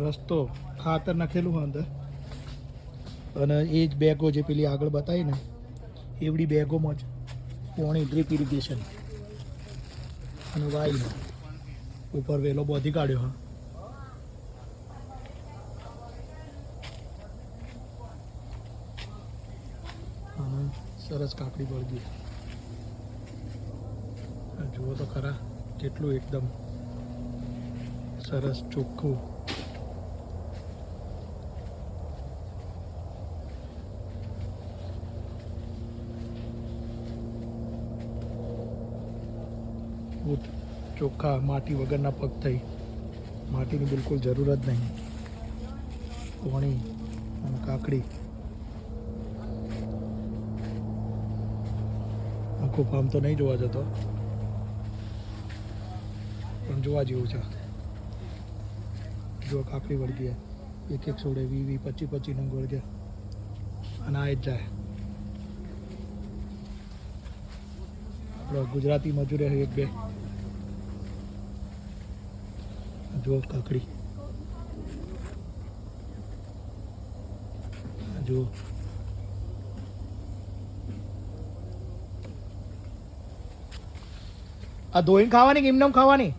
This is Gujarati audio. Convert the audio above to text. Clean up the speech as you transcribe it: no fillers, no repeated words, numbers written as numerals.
રસ્તો ખાતર નાખેલું હોય અંદર અને એ જ બેગો જે પેલી આગળ બતાવી ને એવડી બેગોમાં જ પોણી ડ્રીપ ઇરિગેશન અને વાઈ ઉપર વેલો બોધી કાઢ્યો હા. અને સરસ કાકડી બળગી જુઓ તો ખરા કેટલું એકદમ સરસ ચોખ્ખું. ચોખ્ખા માટી વગરના પગ થઈ માટીની બિલકુલ જરૂર જ નહીં. પોણી અને કાકડી આખું ફાર્મ તો નહીં જોવા જતો પણ જોવા જેવું છે. જો કાકડી વળગી એક એક સોડે 20 25 નંગ વળગ્યા અને આ જ જાય. આપણો ગુજરાતી મજૂરે એક બે જો કાકડી જો આ ધોઈને ખાવાની કે એમને ખાવાની?